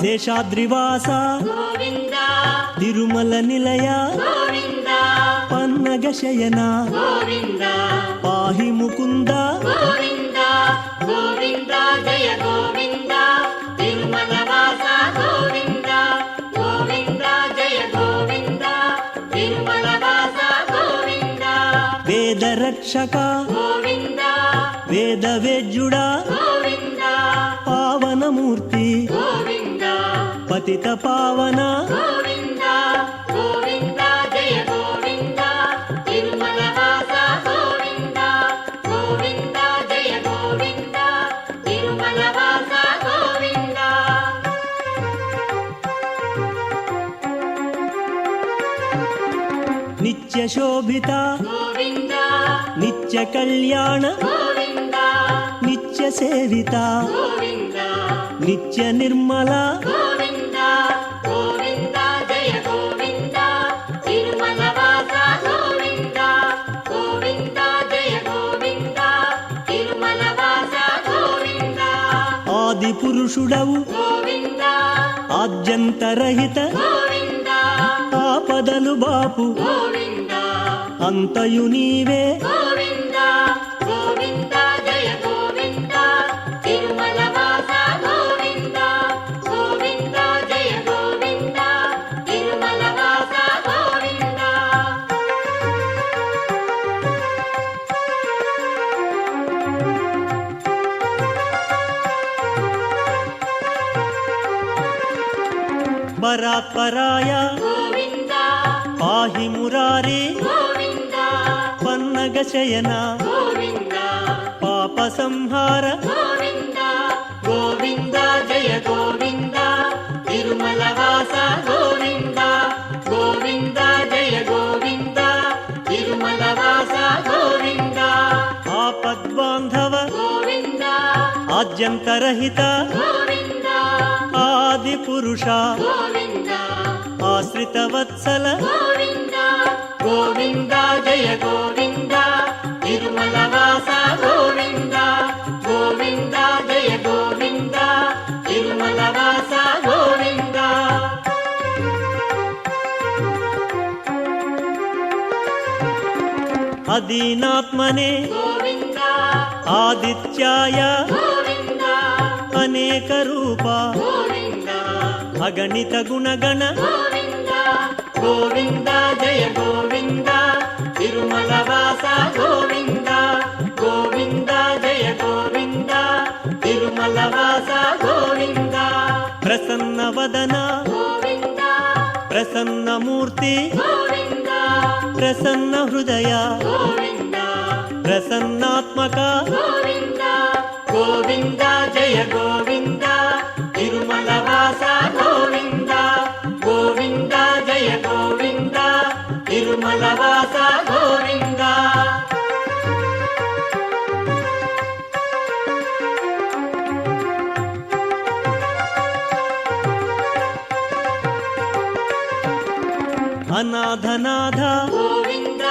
శేషాద్రివాస గోవింద తిరుమల నిలయ గోవింద పన్నగ శయన గోవింద పాహి ముకుంద గోవింద గోవింద జయ గోవింద తిరుమల వాస గోవింద గోవింద జయ గోవింద తిరుమల వాస గోవింద వేద రక్షక గోవింద వేద వేద్యుడా గోవింద పావనమూర్తి గోవింద పతిత పావన గోవింద గోవింద జయ గోవింద తిరుమల వాస గోవింద గోవింద జయ గోవింద తిరుమల వాస గోవింద నిత్య శోభిత గోవింద నిత్య కళ్యాణ గోవింద నిత్య సేవిత గోవింద నిత్య నిర్మల గోవింద గోవింద జయ గోవింద తిరుమల వాస గోవింద గోవింద జయ గోవింద తిరుమల వాస గోవింద ఆది పురుషుడవు గోవింద ఆద్యంతరహిత గోవింద ఆపదలు బాపు గోవింద అంతయు నీవే గోవింద గోవింద జయ గోవింద తిరుమల వాస గోవింద గోవింద జయ గోవింద తిరుమల వాస గోవింద పరాత్పరాయ గోవింద పాహి మురారి గోవింద పన్నగ శయన గోవింద పాప సంహార గోవింద గోవింద జయ గోవింద తిరుమల వాస గోవింద గోవింద జయ గోవింద తిరుమల వాస గోవింద ఆపద్బాంధవ గోవింద ఆద్యంతరహిత గోవింద ఆది పురుష గోవింద ఆశ్రిత వత్సల గోవింద గోవింద జయ గోవింద తిరుమల వాస గోవింద గోవింద జయ గోవింద తిరుమల వాస గోవింద అదీనాత్మనే గోవింద ఆదిత్యాయ గోవింద అనేక రూప గోవింద అగణిత గుణగణ గోవింద గోవింద జయ గోవింద తిరుమల వాస గోవింద గోవింద జయ గోవింద తిరుమల వాస గోవింద ప్రసన్న వదన గోవింద ప్రసన్న మూర్తి గోవింద ప్రసన్న హృదయ గోవింద ప్రసన్నాత్మక గోవింద గోవింద జయ గోవింద తిరుమల వాస గోవింద గోవింద జయ గోవింద తిరుమల వాస గోవింద అనాథనాథ గోవింద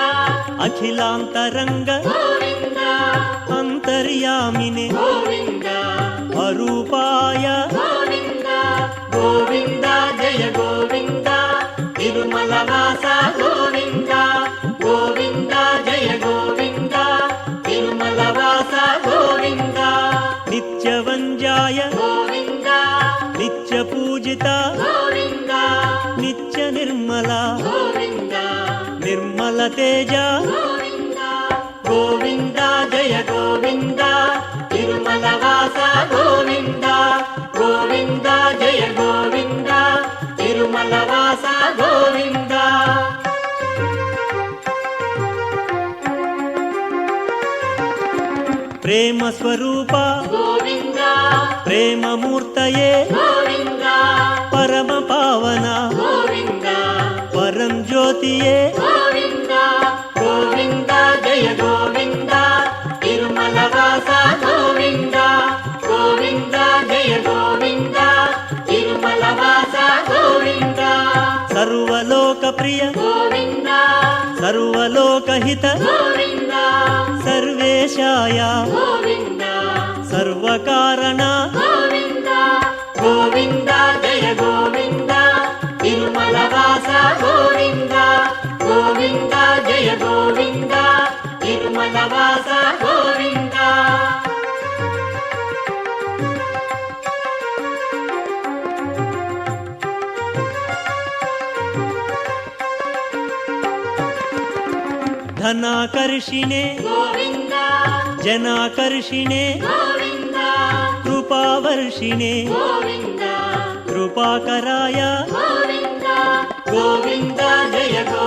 అఖిలాంతరంగ గోవింద అంతర్యామినే గోవింద అరూపాయ గోవింద గోవింద జయ గోవింద తిరుమల వాస గోవింద గోవింద జయ గోవింద తిరుమల వాస గోవింద నిత్యవంజాయ గోవింద నిత్య పూజిత గోవింద నిత్య నిర్మల గోవింద నిర్మల తేజ గోవింద గోవింద జయ గోవింద తిరుమల వాస గోవింద గోవింద జయ గోవింద తిరుమల వాస గోవింద ప్రేమ స్వరూప గోవింద ప్రేమ మూర్తయే గోవింద పరమ పావన గోవింద పరం జ్యోతియే గోవింద గోవింద జయ గోవింద తిరుమల వాస గోవింద గోవింద జయ గోవింద తిరుమల వాస గోవింద సర్వలోక ప్రియ గోవింద సర్వలోకహిత గోవింద సర్వేశాయ గోవింద సర్వకారణ గోవింద గోవింద జయ ಧನಾಕರ್ಷಿಣೆ ಗೋವಿಂದ ಜನಾಕರ್ಷಿಣೆ ಗೋವಿಂದ ಕೃಪಾವರ್ಷಿಣೆ ಗೋವಿಂದ ಕೃಪಾಕರಾಯ ಗೋವಿಂದ ಗೋವಿಂದ ಜಯ ಗೋ